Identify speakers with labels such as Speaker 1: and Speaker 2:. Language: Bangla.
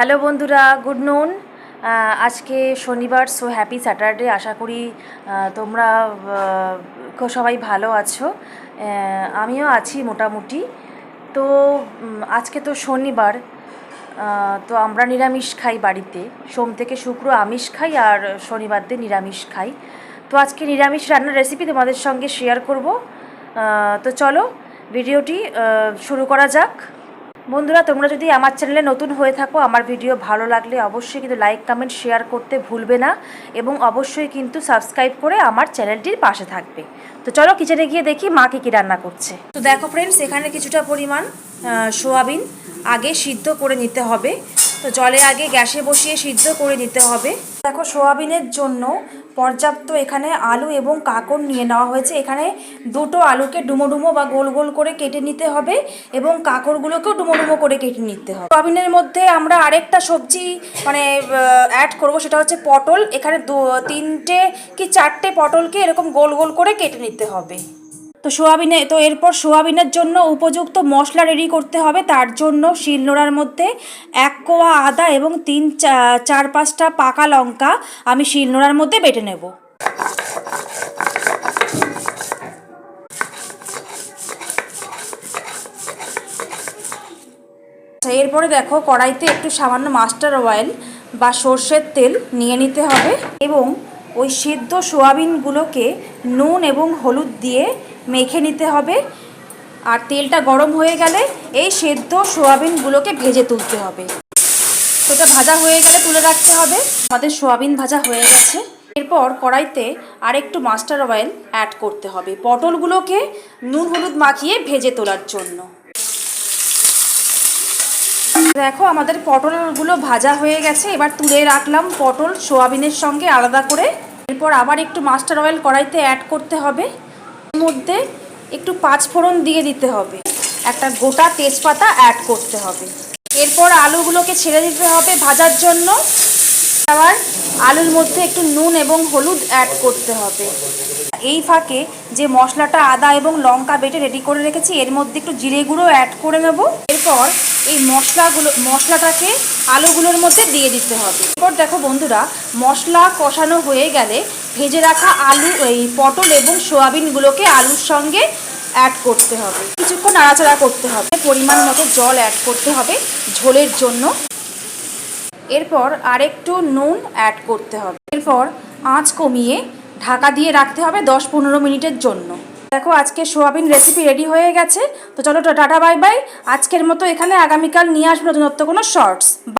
Speaker 1: হ্যালো বন্ধুরা, গুড নুন। আজকে শনিবার, সো হ্যাপি স্যাটারডে। আশা করি তোমরা সবাই ভালো আছো। আমিও আছি মোটামুটি। তো আজকে তো শনিবার, তো আমরা নিরামিষ খাই বাড়িতে। সোম থেকে শুক্র আমিষ খাই আর শনিবার দিন নিরামিষ খাই। তো আজকে নিরামিষ রান্নার রেসিপি তোমাদের সঙ্গে শেয়ার করব। তো চলো ভিডিওটি শুরু করা যাক। বন্ধুরা, তোমরা যদি আমার চ্যানেলে নতুন হয়ে থাকো, আমার ভিডিও ভালো লাগলে অবশ্যই কিন্তু লাইক কমেন্ট শেয়ার করতে ভুলবে না, এবং অবশ্যই কিন্তু সাবস্ক্রাইব করে আমার চ্যানেলটির পাশে থাকবে। তো চলো কিচেনে গিয়ে দেখি মা কী রান্না করছে। তো দেখো ফ্রেন্ডস, এখানে কিছুটা পরিমাণ সোয়াবিন আগে সিদ্ধ করে নিতে হবে। তো জলে আগে গ্যাসে বসিয়ে সিদ্ধ করে নিতে হবে। দেখো, সোয়াবিনের জন্য পর্যাপ্ত এখানে আলু এবং কাঁকড় নিয়ে নেওয়া হয়েছে। এখানে দুটো আলুকে ডুমো ডুমো বা গোল গোল করে কেটে নিতে হবে, এবং কাঁকড়গুলোকেও ডুমো ডুমো করে কেটে নিতে হবে। সোয়াবিনের মধ্যে আমরা আরেকটা সবজি অ্যাড করব, সেটা হচ্ছে পটল। এখানে তিনটে কি চারটে পটলকে এরকম গোল গোল করে কেটে নিতে হবে। তো এরপর সোয়াবিনের জন্য উপযুক্ত মশলা রেডি করতে হবে। তার জন্য শিলনোড়ার মধ্যে 1 কোয়া আদা এবং 4-5টা পাকা লঙ্কা আমি শিলনোড়ার মধ্যে বেটে নেব। এরপরে দেখো, কড়াইতে একটু সামান্য মাস্টার অয়েল বা সর্ষের তেল নিয়ে নিতে হবে, এবং ওই সিদ্ধ সোয়াবিনগুলোকে নুন এবং হলুদ দিয়ে মেখে নিতে হবে। আর তেলটা গরম হয়ে গেলে এই সেদ্ধ সোয়াবিনগুলোকে ভেজে তুলতে হবে। তো এটা ভাজা হয়ে গেলে তুলে রাখতে হবে। আমাদের সোয়াবিন ভাজা হয়ে গেছে। এরপর কড়াইতে আরেকটু মাস্টার অয়েল অ্যাড করতে হবে পটলগুলোকে নুন হলুদ মাখিয়ে ভেজে তোলার জন্য। দেখো, আমাদের পটলগুলো ভাজা হয়ে গেছে। এবার তুলে রাখলাম পটল সোয়াবিনের সঙ্গে আলাদা করে। এরপর আবার একটু মাস্টার অয়েল কড়াইতে অ্যাড করতে হবে। এর মধ্যে একটু 5 ফোড়ন দিয়ে দিতে হবে, একটা গোটা তেজপাতা অ্যাড করতে হবে। এরপর আলুগুলোকে ছেড়ে দিতে হবে ভাজার জন্য। আবার আলুর মধ্যে একটু নুন এবং হলুদ অ্যাড করতে হবে। এই ফাঁকে যে মশলাটা আদা এবং লঙ্কা বেটে রেডি করে রেখেছি, এর মধ্যে একটু জিরে গুঁড়ো অ্যাড করে নেব। এরপর এই মশলাটাকে আলুগুলোর মধ্যে দিয়ে দিতে হবে। এরপর দেখো বন্ধুরা, মশলা কষানো হয়ে গেলে ভেজে রাখা এই পটল এবং সোয়াবিনগুলোকে আলুর সঙ্গে অ্যাড করতে হবে। কিছুক্ষণ নাড়াচাড়া করতে হবে। পরিমাণ মতো জল অ্যাড করতে হবে ঝোলের জন্য। এরপর আরেকটু নুন অ্যাড করতে হবে। এরপর আঁচ কমিয়ে ঢাকা দিয়ে রাখতে হবে 10-15 মিনিটের জন্য। দেখো, আজকে সোয়াবিন রেসিপি রেডি হয়ে গেছে। তো চলো টাটা বাই বাই। আজকের মতো এখানে, আগামীকাল নিয়ে আসবো নতুনত্ব কোনো শর্টস।